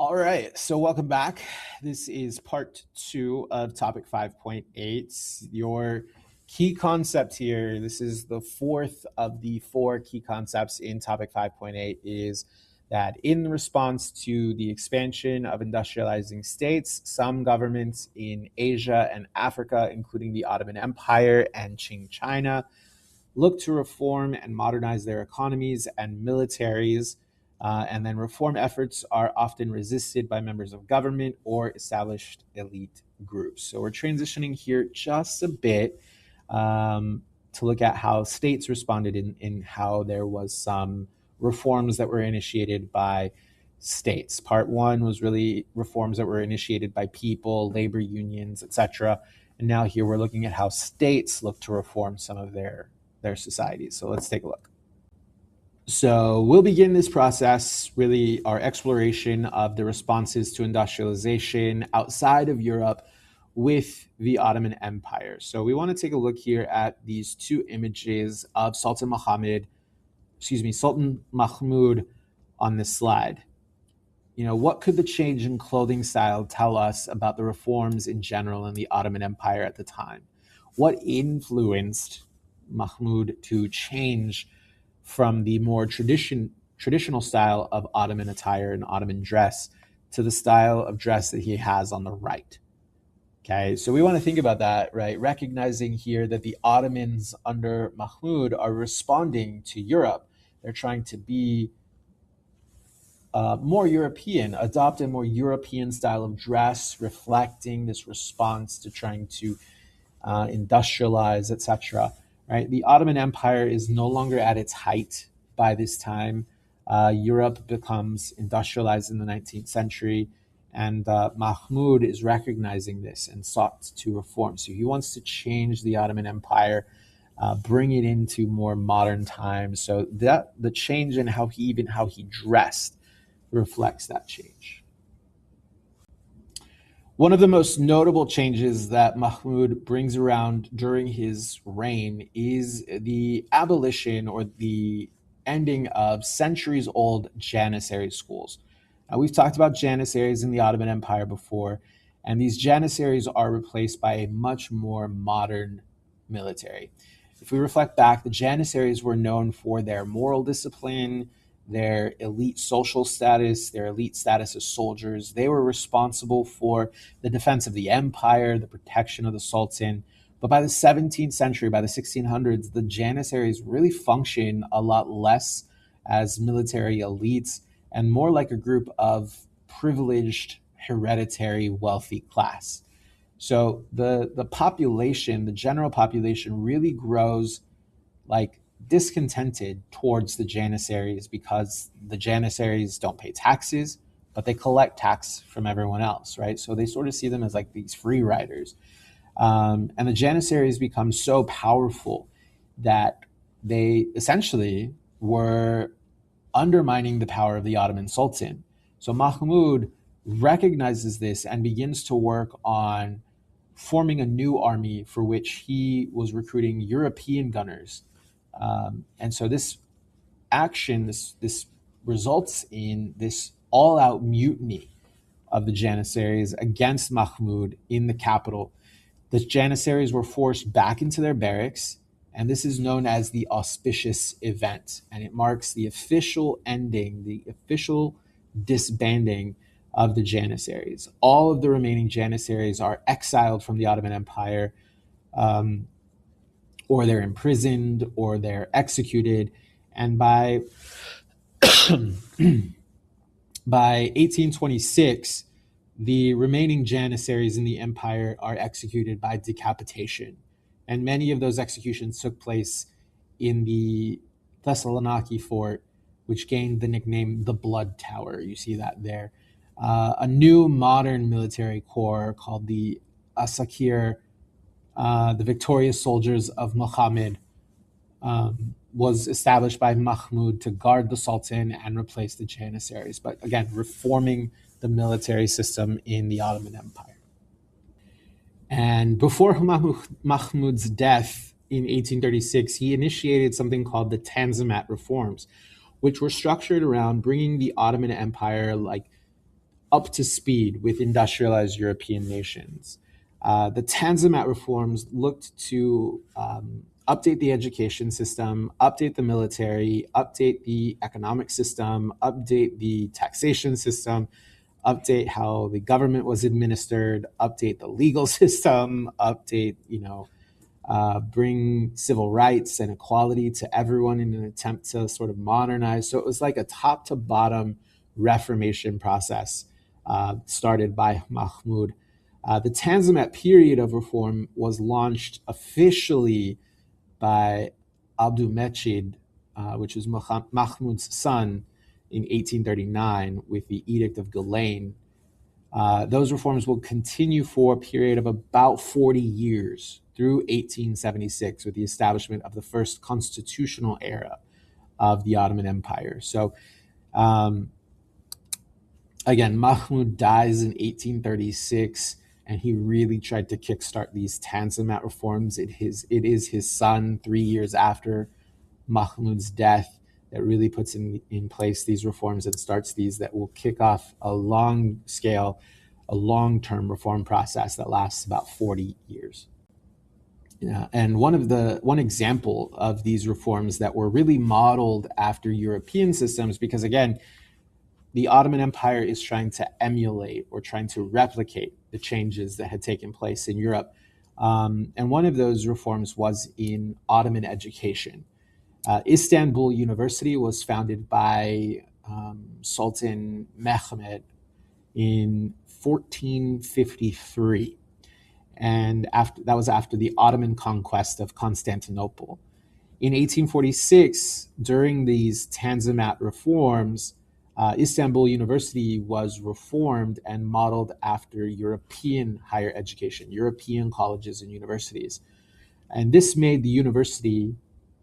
All right, so welcome back. This is part two of topic 5.8. Your key concept here, this is the fourth of the four key concepts in topic 5.8, is that in response to the expansion of industrializing states, some governments in Asia and Africa, including the Ottoman Empire and Qing China, look to reform and modernize their economies and militaries. And then reform efforts are often resisted by members of government or established elite groups. So we're transitioning here just a bit to look at how states responded in how there was some reforms that were initiated by states. Part one was really reforms that were initiated by people, labor unions, etc. And now here we're looking at how states look to reform some of their societies. So let's take a look. So we'll begin this process, really our exploration of the responses to industrialization outside of Europe with the Ottoman Empire. So we want to take a look here at these two images of Sultan Mahmud on this slide. You know, what could the change in clothing style tell us about the reforms in general in the Ottoman Empire at the time? What influenced Mahmud to change from the more traditional style of Ottoman attire and Ottoman dress to the style of dress that he has on the right? Okay, so we want to think about that, right? Recognizing here that the Ottomans under Mahmud are responding to Europe. They're trying to be more European, adopt a more European style of dress, reflecting this response to trying to industrialize, etc. Right? The Ottoman Empire is no longer at its height by this time. Europe becomes industrialized in the 19th century, and Mahmud is recognizing this and sought to reform. So he wants to change the Ottoman Empire, bring it into more modern times. So that the change in how he dressed reflects that change. One of the most notable changes that Mahmud brings around during his reign is the abolition or the ending of centuries-old Janissary schools. Now, we've talked about Janissaries in the Ottoman Empire before, and these Janissaries are replaced by a much more modern military. If we reflect back, the Janissaries were known for their moral discipline, their elite social status, their elite status as soldiers. They were responsible for the defense of the empire, the protection of the Sultan. But by the 17th century, by the 1600s, the Janissaries really function a lot less as military elites and more like a group of privileged, hereditary, wealthy class. So the population, the general population, really grows like discontented towards the Janissaries because the Janissaries don't pay taxes, but they collect tax from everyone else, right? So they sort of see them as like these free riders. And the Janissaries become so powerful that they essentially were undermining the power of the Ottoman Sultan. So Mahmud recognizes this and begins to work on forming a new army for which he was recruiting European gunners. And so this action, this results in this all-out mutiny of the Janissaries against Mahmud in the capital. The Janissaries were forced back into their barracks, and this is known as the auspicious event. And it marks the official ending, the official disbanding of the Janissaries. All of the remaining Janissaries are exiled from the Ottoman Empire, or they're imprisoned, or they're executed. And by 1826, the remaining Janissaries in the empire are executed by decapitation. And many of those executions took place in the Thessaloniki fort, which gained the nickname the Blood Tower. You see that there. A new modern military corps called the Asakir, the victorious soldiers of Muhammad, was established by Mahmud to guard the Sultan and replace the Janissaries, but again, reforming the military system in the Ottoman Empire. And before Mahmud's death in 1836, he initiated something called the Tanzimat reforms, which were structured around bringing the Ottoman Empire up to speed with industrialized European nations. The Tanzimat reforms looked to update the education system, update the military, update the economic system, update the taxation system, update how the government was administered, update the legal system, update, bring civil rights and equality to everyone in an attempt to sort of modernize. So it was like a top to bottom reformation process started by Mahmud. The Tanzimat period of reform was launched officially by Abdülmecid, which was Mahmud's son, in 1839 with the Edict of Ghislaine. Those reforms will continue for a period of about 40 years through 1876 with the establishment of the first constitutional era of the Ottoman Empire. So again, Mahmud dies in 1836, and he really tried to kickstart these Tanzimat reforms. It is his son, 3 years after Mahmud's death, that really puts in place these reforms and starts these that will kick off a long-scale, a long-term reform process that lasts about 40 years. Yeah, and one example of these reforms that were really modeled after European systems, because again, the Ottoman Empire is trying to emulate or trying to replicate the changes that had taken place in Europe. And one of those reforms was in Ottoman education. Istanbul University was founded by Sultan Mehmed in 1453. And that was after the Ottoman conquest of Constantinople. In 1846, during these Tanzimat reforms, Istanbul University was reformed and modeled after European higher education, European colleges and universities. And this made the university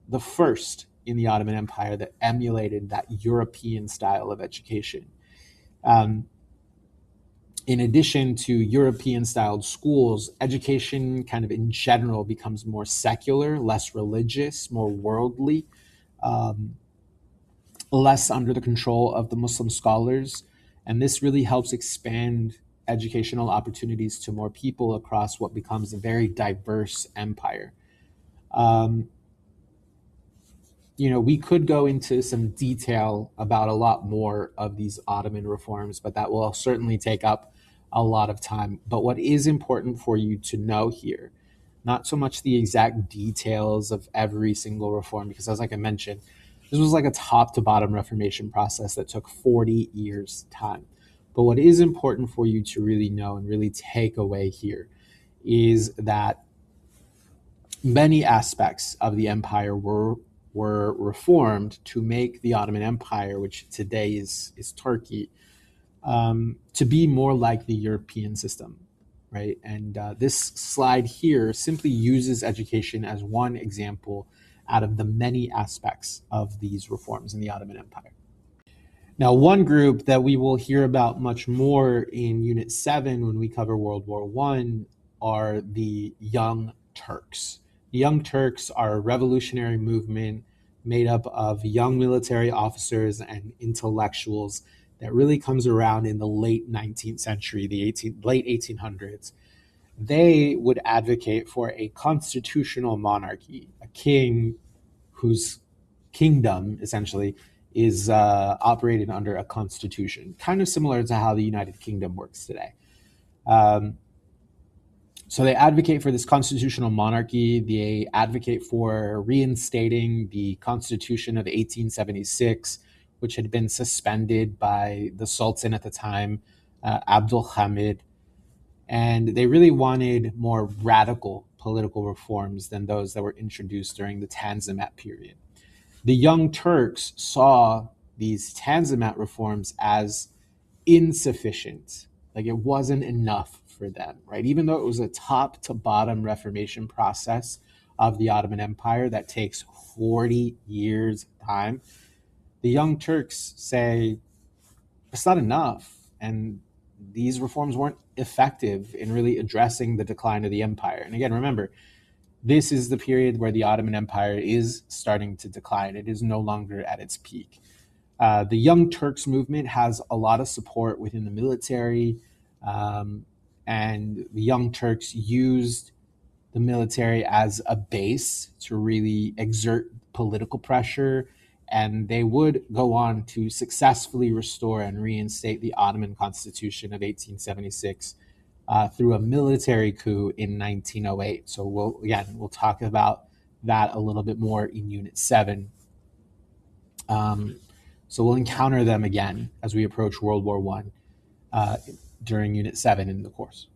the first in the Ottoman Empire that emulated that European style of education. In addition to European-styled schools, education kind of in general becomes more secular, less religious, more worldly, less under the control of the Muslim scholars. And this really helps expand educational opportunities to more people across what becomes a very diverse empire. We could go into some detail about a lot more of these Ottoman reforms, but that will certainly take up a lot of time. But what is important for you to know here, not so much the exact details of every single reform, because as like I mentioned, this was like a top to bottom reformation process that took 40 years time. But what is important for you to really know and really take away here is that many aspects of the empire were reformed to make the Ottoman Empire, which today is Turkey, to be more like the European system, right? And this slide here simply uses education as one example out of the many aspects of these reforms in the Ottoman Empire. Now, one group that we will hear about much more in Unit 7 when we cover World War I are the Young Turks. The Young Turks are a revolutionary movement made up of young military officers and intellectuals that really comes around in the late 19th century, the late 1800s. They would advocate for a constitutional monarchy, a king whose kingdom, essentially, is operated under a constitution, kind of similar to how the United Kingdom works today. So they advocate for this constitutional monarchy. They advocate for reinstating the Constitution of 1876, which had been suspended by the Sultan at the time, Abdul Hamid. And they really wanted more radical political reforms than those that were introduced during the Tanzimat period. The Young Turks saw these Tanzimat reforms as insufficient. Like it wasn't enough for them, right? Even though it was a top to bottom reformation process of the Ottoman Empire that takes 40 years time, the Young Turks say it's not enough. And these reforms weren't effective in really addressing the decline of the empire. And again, remember, this is the period where the Ottoman Empire is starting to decline. It is no longer at its peak. The Young Turks movement has a lot of support within the military, um, and the Young Turks used the military as a base to really exert political pressure. And they would go on to successfully restore and reinstate the Ottoman Constitution of 1876 through a military coup in 1908. So we'll talk about that a little bit more in Unit 7. Um, so we'll encounter them again as we approach World War One during Unit 7 in the course.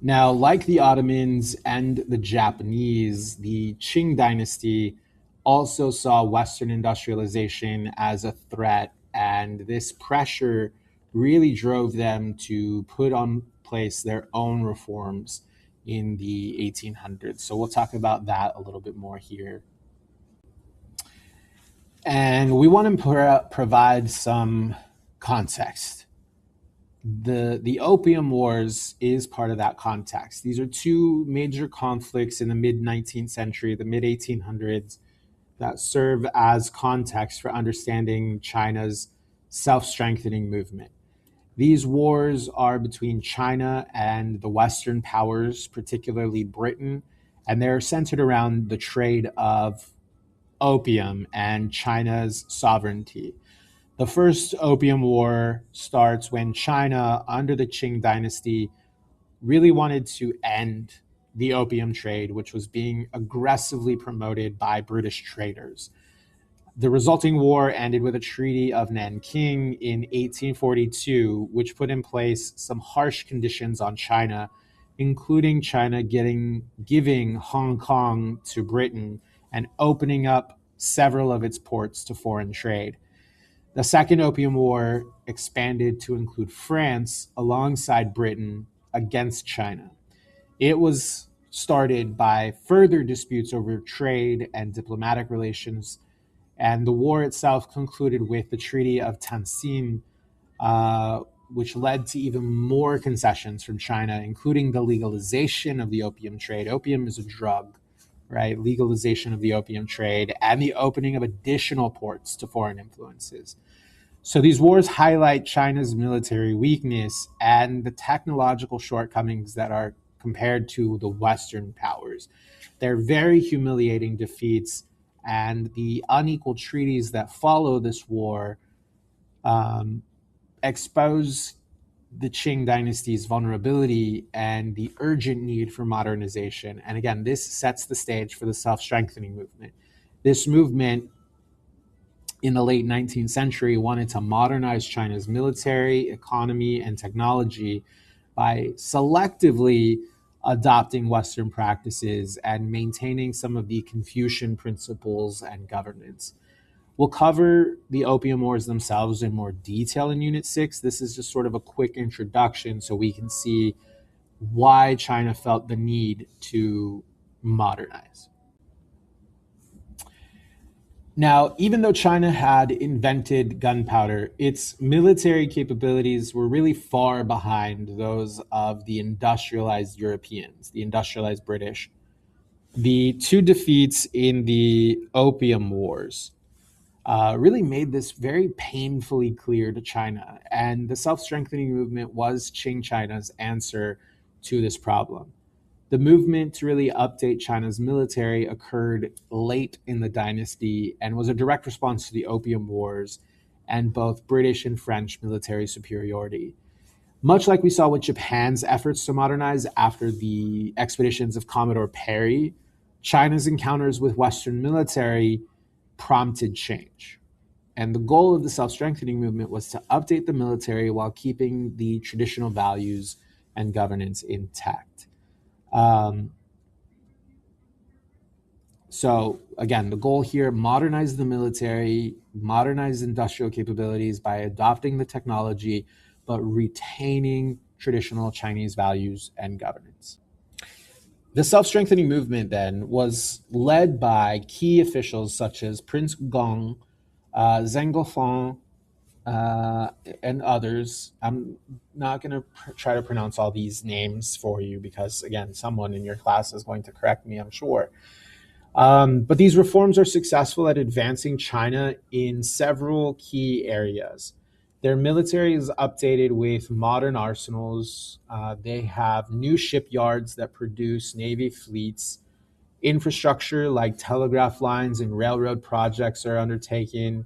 Now, like the Ottomans and the Japanese, the Qing dynasty also saw Western industrialization as a threat, and this pressure really drove them to put on place their own reforms in the 1800s. So we'll talk about that a little bit more here. And we want to provide some context. The Opium Wars is part of that context. These are two major conflicts in the mid 19th century, the mid 1800s, that serve as context for understanding China's self strengthening movement. These wars are between China and the Western powers, particularly Britain, and they're centered around the trade of opium and China's sovereignty. The first Opium War starts when China, under the Qing dynasty, really wanted to end the opium trade, which was being aggressively promoted by British traders. The resulting war ended with a Treaty of Nanking in 1842, which put in place some harsh conditions on China, including China giving Hong Kong to Britain and opening up several of its ports to foreign trade. The Second Opium War expanded to include France alongside Britain against China. It was started by further disputes over trade and diplomatic relations, and the war itself concluded with the Treaty of Tansin, which led to even more concessions from China, including the legalization of the opium trade. Opium is a drug, right? Legalization of the opium trade and the opening of additional ports to foreign influences. So these wars highlight China's military weakness and the technological shortcomings that are compared to the Western powers. They're very humiliating defeats, and the unequal treaties that follow this war um, expose the Qing dynasty's vulnerability and the urgent need for modernization. And again, this sets the stage for the self-strengthening movement. This movement in the late 19th century wanted to modernize China's military, economy, and technology by selectively adopting Western practices and maintaining some of the Confucian principles and governance. We'll cover the Opium Wars themselves in more detail in Unit 6. This is just sort of a quick introduction so we can see why China felt the need to modernize. Now, even though China had invented gunpowder, its military capabilities were really far behind those of the industrialized Europeans, the industrialized British. The two defeats in the Opium Wars really made this very painfully clear to China, and the self strengthening movement was Qing China's answer to this problem. The movement to really update China's military occurred late in the dynasty and was a direct response to the Opium Wars and both British and French military superiority. Much like we saw with Japan's efforts to modernize after the expeditions of Commodore Perry, China's encounters with Western military prompted change. And the goal of the self strengthening movement was to update the military while keeping the traditional values and governance intact. Um, so again, the goal here, modernize the military, modernize industrial capabilities by adopting the technology, but retaining traditional Chinese values and governance. The self-strengthening movement then was led by key officials such as Prince Gong, Zheng Gofeng, and others. I'm not going to try to pronounce all these names for you because, again, someone in your class is going to correct me, I'm sure. But these reforms are successful at advancing China in several key areas. Their military is updated with modern arsenals. They have new shipyards that produce navy fleets. Infrastructure like telegraph lines and railroad projects are undertaken.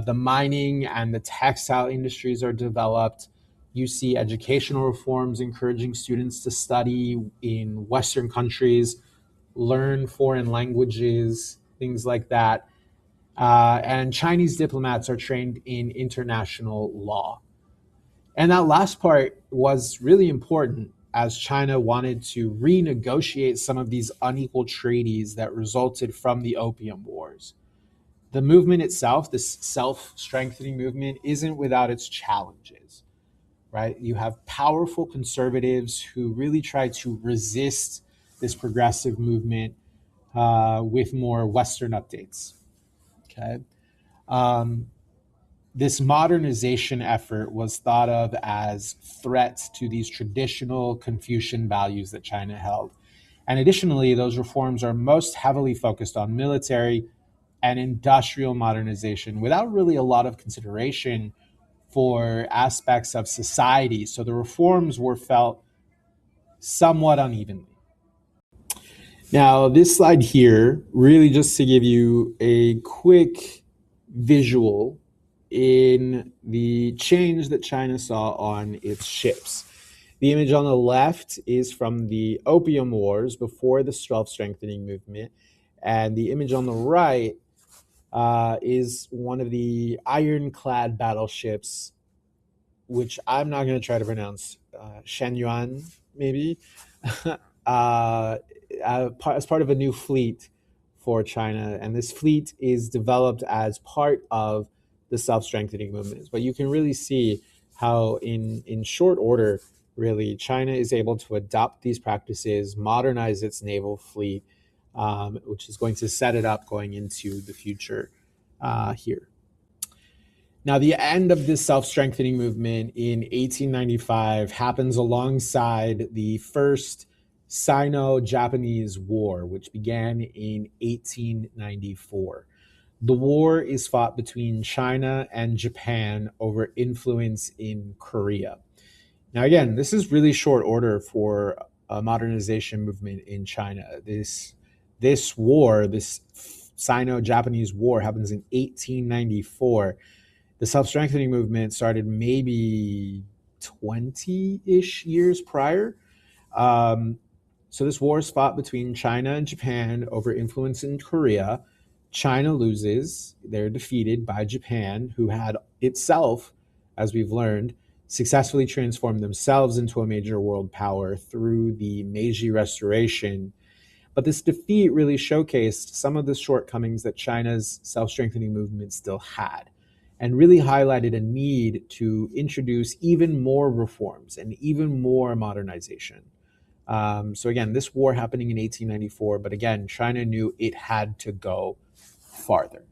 The mining and the textile industries are developed. You see educational reforms encouraging students to study in Western countries, learn foreign languages, things like that. And Chinese diplomats are trained in international law. And that last part was really important as China wanted to renegotiate some of these unequal treaties that resulted from the Opium Wars. The movement itself, this self strengthening movement, isn't without its challenges, right? You have powerful conservatives who really try to resist this progressive movement with more Western updates. Okay. Um, this modernization effort was thought of as threats to these traditional Confucian values that China held. And additionally, those reforms are most heavily focused on military and industrial modernization without really a lot of consideration for aspects of society. So the reforms were felt somewhat unevenly. Now, this slide here, really just to give you a quick visual in the change that China saw on its ships. The image on the left is from the Opium Wars before the self-strengthening movement, and the image on the right is one of the ironclad battleships, which I'm not going to try to pronounce, Shenyuan, maybe, as part of a new fleet for China. And this fleet is developed as part of the self-strengthening movements. But you can really see how in short order, really, China is able to adopt these practices, modernize its naval fleet, which is going to set it up going into the future here. Now, the end of this self-strengthening movement in 1895 happens alongside the first Sino-Japanese War, which began in 1894. The war is fought between China and Japan over influence in Korea. Now, again, this is really short order for a modernization movement in China. This war, this Sino-Japanese War, happens in 1894. The self-strengthening movement started maybe 20-ish years prior. So this war is fought between China and Japan over influence in Korea. China loses. They're defeated by Japan, who had itself, as we've learned, successfully transformed themselves into a major world power through the Meiji Restoration. But this defeat really showcased some of the shortcomings that China's self-strengthening movement still had, and really highlighted a need to introduce even more reforms and even more modernization. So again, this war happening in 1894, but again, China knew it had to go farther.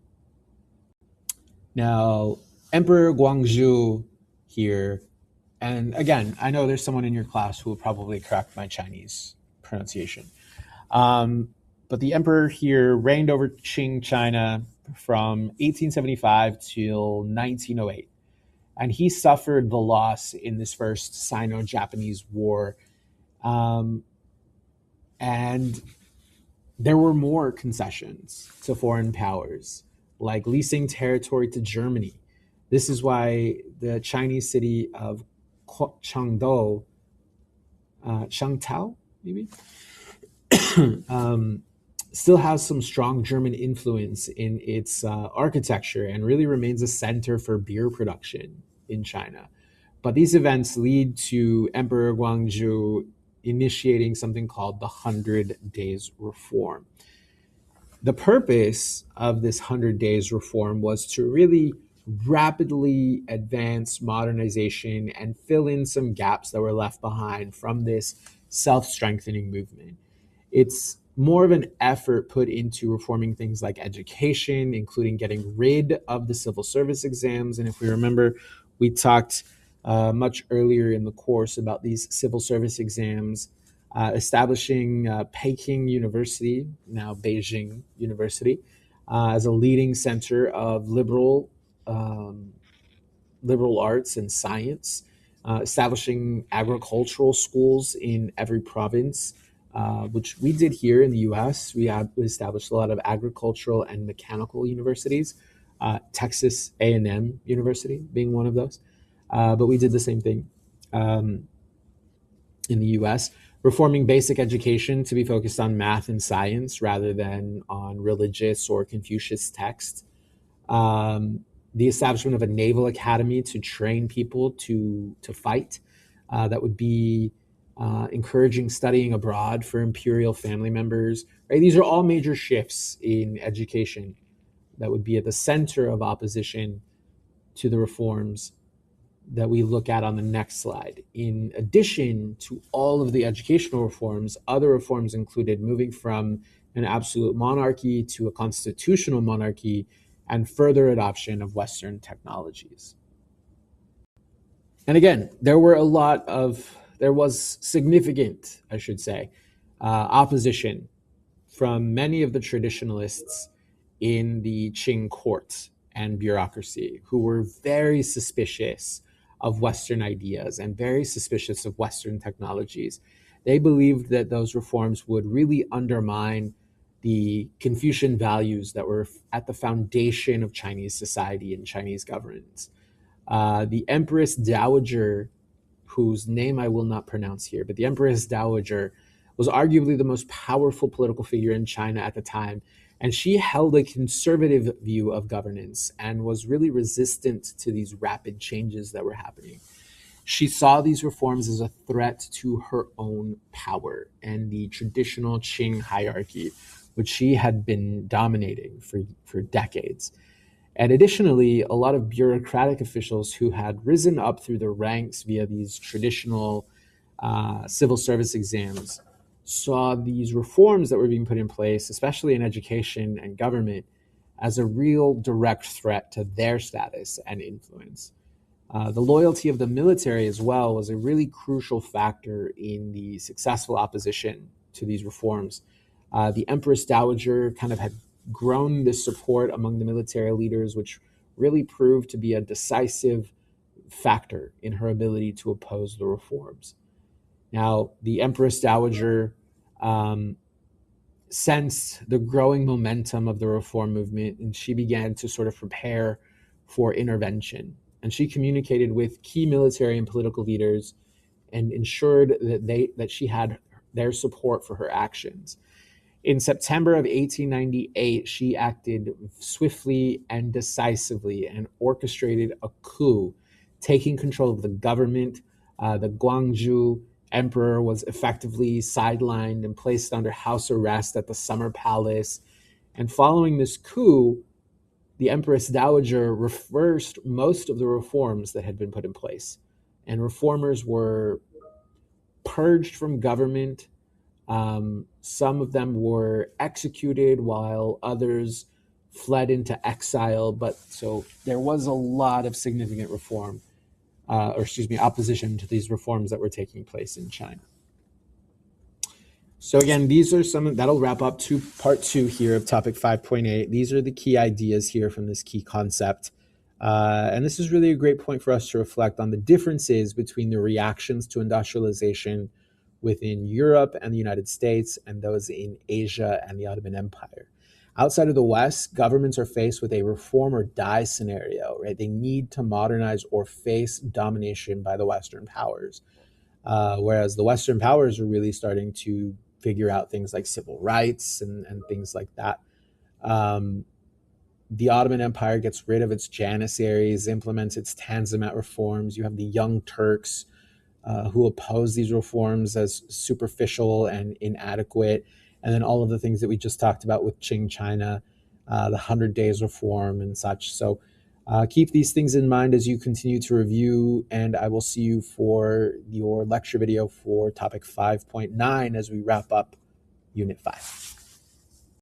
Now, Emperor Guangzhou here, and again, I know there's someone in your class who will probably correct my Chinese pronunciation. But the emperor here reigned over Qing China from 1875 till 1908. And he suffered the loss in this first Sino-Japanese War. And there were more concessions to foreign powers, like leasing territory to Germany. This is why the Chinese city of Chengdu, Changtao, maybe, still has some strong German influence in its architecture and really remains a center for beer production in China. But these events lead to Emperor Guangzhou initiating something called the 100 Days Reform. The purpose of this 100 Days Reform was to really rapidly advance modernization and fill in some gaps that were left behind from this self-strengthening movement. It's more of an effort put into reforming things like education, including getting rid of the civil service exams. And if we remember, we talked much earlier in the course about these civil service exams establishing Peking University, now Beijing University, as a leading center of um, liberal arts and science, establishing agricultural schools in every province, which we did here in the US. We established a lot of agricultural and mechanical universities, Texas A&M University being one of those. But we did the same thing um, in the US, reforming basic education to be focused on math and science rather than on religious or Confucius texts. um, the establishment of a naval academy to train people to fight. That would be encouraging studying abroad for imperial family members. Right, these are all major shifts in education that would be at the center of opposition to the reforms that we look at on the next slide. In addition to all of the educational reforms, other reforms included moving from an absolute monarchy to a constitutional monarchy and further adoption of Western technologies. And again, there was significant, I should say, opposition from many of the traditionalists in the Qing court and bureaucracy who were very suspicious of Western ideas and very suspicious of Western technologies. They believed that those reforms would really undermine the Confucian values that were at the foundation of Chinese society and Chinese governance. The Empress Dowager, whose name I will not pronounce here, but the Empress Dowager was arguably the most powerful political figure in China at the time. And she held a conservative view of governance and was really resistant to these rapid changes that were happening. She saw these reforms as a threat to her own power and the traditional Qing hierarchy, which she had been dominating for decades. And additionally, a lot of bureaucratic officials who had risen up through the ranks via these traditional civil service exams saw these reforms that were being put in place, especially in education and government, as a real direct threat to their status and influence. The loyalty of the military as well was a really crucial factor in the successful opposition to these reforms. The Empress Dowager kind of had grown this support among the military leaders, which really proved to be a decisive factor in her ability to oppose the reforms. Now, the Empress Dowager um, sensed the growing momentum of the reform movement, and she began to sort of prepare for intervention. And she communicated with key military and political leaders and ensured that she had their support for her actions. In September of 1898, she acted swiftly and decisively and orchestrated a coup, taking control of the government. The Guangzhou emperor was effectively sidelined and placed under house arrest at the Summer Palace. And following this coup, the Empress Dowager reversed most of the reforms that had been put in place. And reformers were purged from government. Some of them were executed while others fled into exile. But so there was a lot of significant opposition to these reforms that were taking place in China. So again, these are that'll wrap up part 2 here of topic 5.8. These are the key ideas here from this key concept. And this is really a great point for us to reflect on the differences between the reactions to industrialization within Europe and the United States and those in Asia and the Ottoman Empire. Outside of the West, governments are faced with a reform or die scenario, right? They need to modernize or face domination by the Western powers. Whereas the Western powers are really starting to figure out things like civil rights and things like that. The Ottoman Empire gets rid of its janissaries, implements its Tanzimat reforms. You have the Young Turks who oppose these reforms as superficial and inadequate. And then all of the things that we just talked about with Qing China, the 100 Days reform and such. So keep these things in mind as you continue to review, and I will see you for your lecture video for topic 5.9 as we wrap up Unit 5.